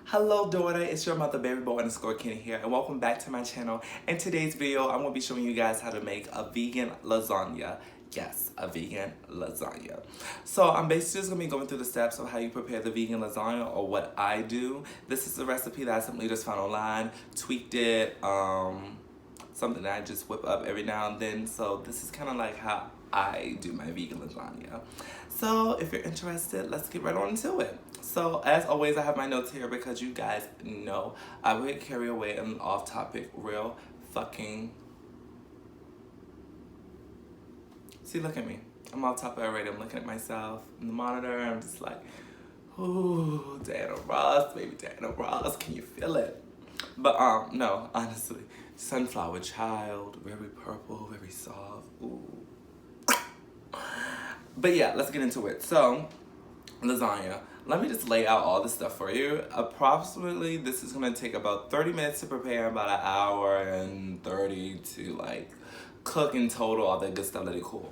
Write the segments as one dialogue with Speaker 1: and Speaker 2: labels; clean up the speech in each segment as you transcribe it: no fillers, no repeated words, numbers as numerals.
Speaker 1: Hello daughter, it's your mother baby boy underscore Kenny here, and welcome back to my channel. In today's video, I'm going to be showing you guys how to make a vegan lasagna. Yes, a vegan lasagna. So I'm basically just going to be going through the steps of how you prepare the vegan lasagna, or what I do. This is a recipe that I simply just found online, tweaked it, something that I just whip up every now and then. So this is kind of like how I do my vegan lasagna. So if you're interested, let's get right on into it. So as always, I have my notes here because you guys know I would carry away an off topic real fucking. See, look at me. I'm off topic already. I'm looking at myself in the monitor. I'm just like, ooh, Diana Ross, baby Diana Ross. Can you feel it? But no, honestly, sunflower child, very purple, very soft. Ooh. But yeah, let's get into it. So, lasagna. Let me just lay out all the stuff for you. Approximately, this is gonna take about 30 minutes to prepare, about an hour and 30 to like cook in total, all that good stuff, let it cool.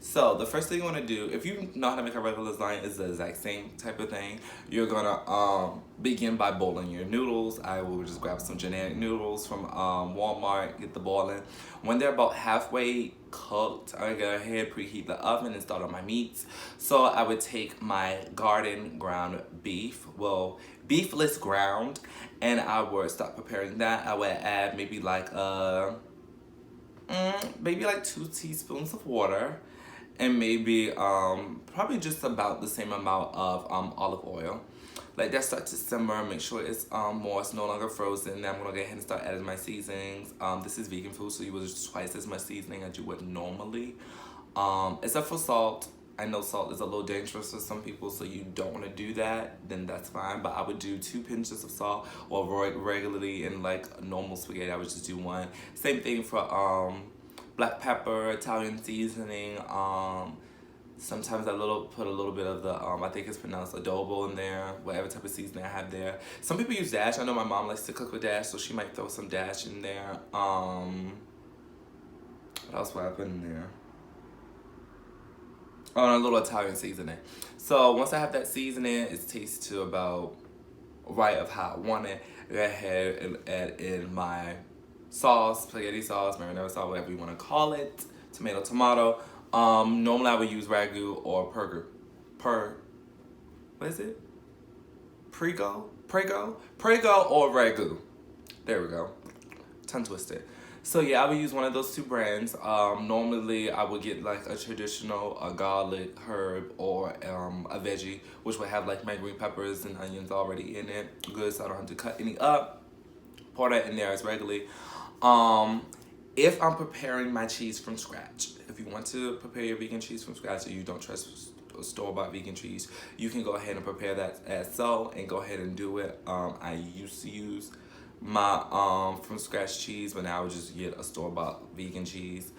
Speaker 1: So the first thing you want to do, if you know how to make a regular lasagna, is the exact same type of thing. You're gonna begin by boiling your noodles. I will just grab some generic noodles from Walmart, get the boiling. When they're about halfway cooked, I go ahead, preheat the oven and start on my meats. So I would take my Gardein ground beef, well, beefless ground, and I would start preparing that. I would add maybe like 2 teaspoons of water, and maybe probably just about the same amount of olive oil. Let that start to simmer, make sure it's moist, no longer frozen. Then I'm gonna go ahead and start adding my seasonings. This is vegan food, so you will use twice as much seasoning as you would normally. Except for salt. I know salt is a little dangerous for some people, so you don't want to do that, then that's fine. But I would do 2 pinches of salt, or regularly in like normal spaghetti, I would just do 1. Same thing for black pepper, Italian seasoning. Sometimes I put a little bit of the I think it's pronounced adobo in there, whatever type of seasoning I have there. Some people use dash. I know my mom likes to cook with dash, so she might throw some dash in there. What else would I put in there? On a little Italian seasoning. So once I have that seasoning, it tastes to about right of how I want it. Go ahead and add in my sauce, spaghetti sauce, marinara sauce, whatever you want to call it. Tomato. Normally I would use ragu or what is it? Prego or ragu. There we go. Tongue twisted. So yeah, I would use one of those 2 brands. Normally I would get like a traditional garlic, herb, or a veggie, which would have like my green peppers and onions already in it. Good, so I don't have to cut any up. Pour that in there as regularly. If I'm preparing my cheese from scratch, if you want to prepare your vegan cheese from scratch and you don't trust store-bought vegan cheese, you can go ahead and prepare that as so and go ahead and do it. I used to use my from scratch cheese, but now I would just get a store-bought vegan cheese.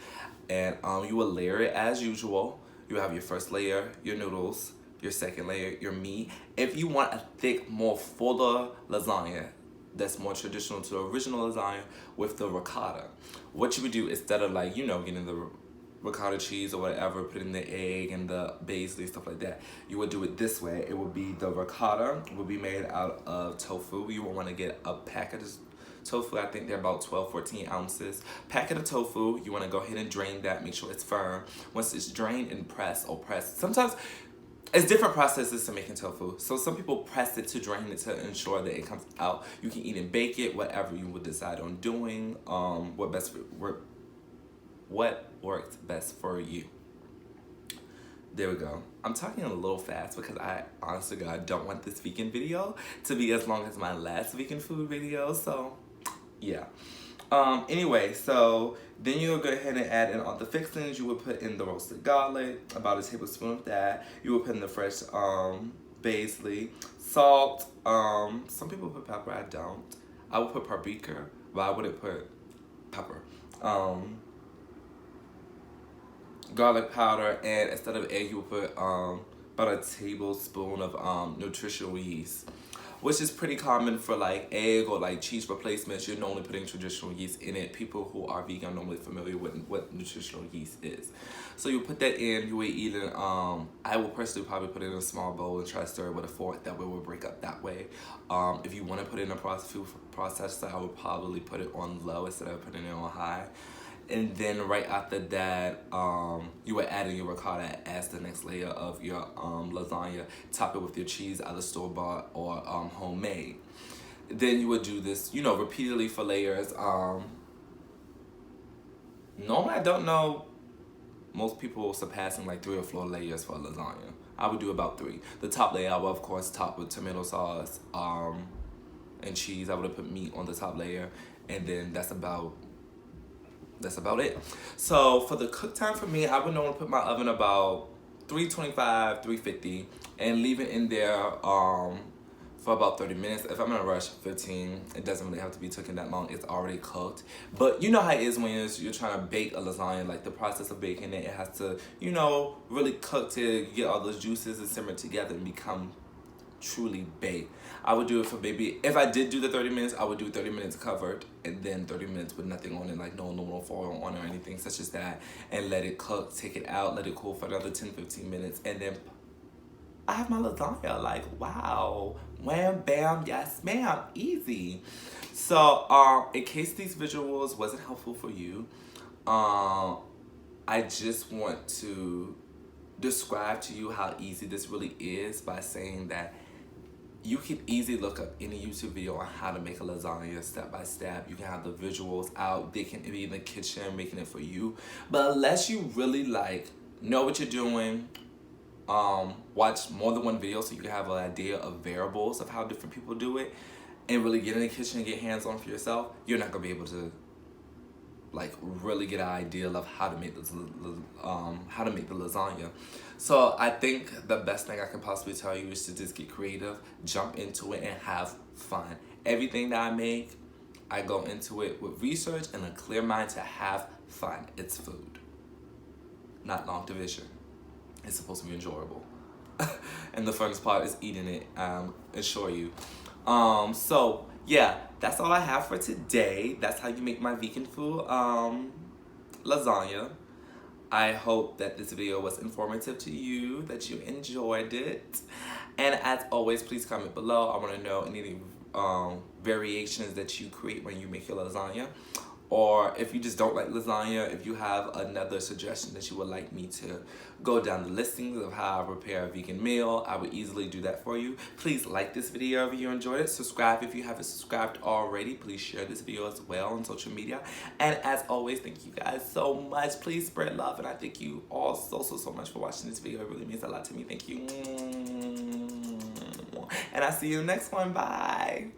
Speaker 1: And you will layer it as usual. You have your first layer, your noodles, your second layer, your meat. If you want a thick, more fuller lasagna, that's more traditional to the original lasagna with the ricotta. What you would do, instead of like, getting the ricotta cheese or whatever, putting the egg and the basil, stuff like that, you would do it this way. It would be the ricotta would be made out of tofu. You would want to get a packet of tofu. I think they're about 12-14 ounces. Packet of tofu, you want to go ahead and drain that, make sure it's firm. Once it's drained and pressed, sometimes it's different processes to making tofu. So some people press it to drain it to ensure that it comes out. You can even bake it, whatever you would decide on doing. What works best for you. There we go. I'm talking a little fast because I honestly God don't want this vegan video to be as long as my last vegan food video. So yeah. Anyway, so then you'll go ahead and add in all the fixings. You would put in the roasted garlic, about a tablespoon of that. You would put in the fresh basil, salt. Some people put pepper, I don't. I would put paprika, but I wouldn't put pepper. Garlic powder, and instead of egg, you would put about a tablespoon of nutritional yeast. which is pretty common for like egg or like cheese replacements. You're normally putting traditional yeast in it. People who are vegan are normally familiar with what nutritional yeast is. So you put that in, you will eat it. I will personally probably put it in a small bowl and try to stir it with a fork. That way it will break up that way. If you want to put it in a food processor, I would probably put it on low instead of putting it on high. And then right after that, you would add in your ricotta as the next layer of your lasagna. Top it with your cheese, either store-bought or homemade. Then you would do this, you know, repeatedly for layers. Normally, I don't know most people surpassing like 3 or 4 layers for a lasagna. I would do about 3. The top layer, I would of course top with tomato sauce and cheese. I would have put meat on the top layer, and then that's about it. So for the cook time for me, I would normally put my oven about 325, 350, and leave it in there for about 30 minutes. If I'm in a rush, 15. It doesn't really have to be taking that long. It's already cooked. But you know how it is when you're trying to bake a lasagna. Like the process of baking it, it has to, you know, really cook to get all those juices and simmer together and become truly baked. I would do it for maybe, if I did do the 30 minutes, I would do 30 minutes covered and then 30 minutes with nothing on it, like no aluminum foil on or anything such as that, and let it cook, take it out, let it cool for another 10-15 minutes, and then I have my lasagna. Like, wow, wham, bam, yes ma'am, easy. So in case these visuals wasn't helpful for you, I just want to describe to you how easy this really is by saying that you can easily look up any YouTube video on how to make a lasagna step by step. You can have the visuals out. They can be in the kitchen making it for you. But unless you really like know what you're doing, watch more than one video so you can have an idea of variables of how different people do it, and really get in the kitchen and get hands-on for yourself, you're not gonna be able to like really get an idea of how to make the lasagna. So I think the best thing I can possibly tell you is to just get creative, jump into it, and have fun. Everything that I make, I go into it with research and a clear mind to have fun. It's food, not long division. It's supposed to be enjoyable. And the funnest part is eating it, assure you. So yeah, that's all I have for today. That's how you make my vegan food lasagna. I hope that this video was informative to you, that you enjoyed it. And as always, please comment below. I want to know any variations that you create when you make your lasagna. Or if you just don't like lasagna, if you have another suggestion that you would like me to go down the listings of how I prepare a vegan meal, I would easily do that for you. Please like this video if you enjoyed it. Subscribe if you haven't subscribed already. Please share this video as well on social media. And as always, thank you guys so much. Please spread love. And I thank you all so much for watching this video. It really means a lot to me. Thank you. And I'll see you in the next one. Bye.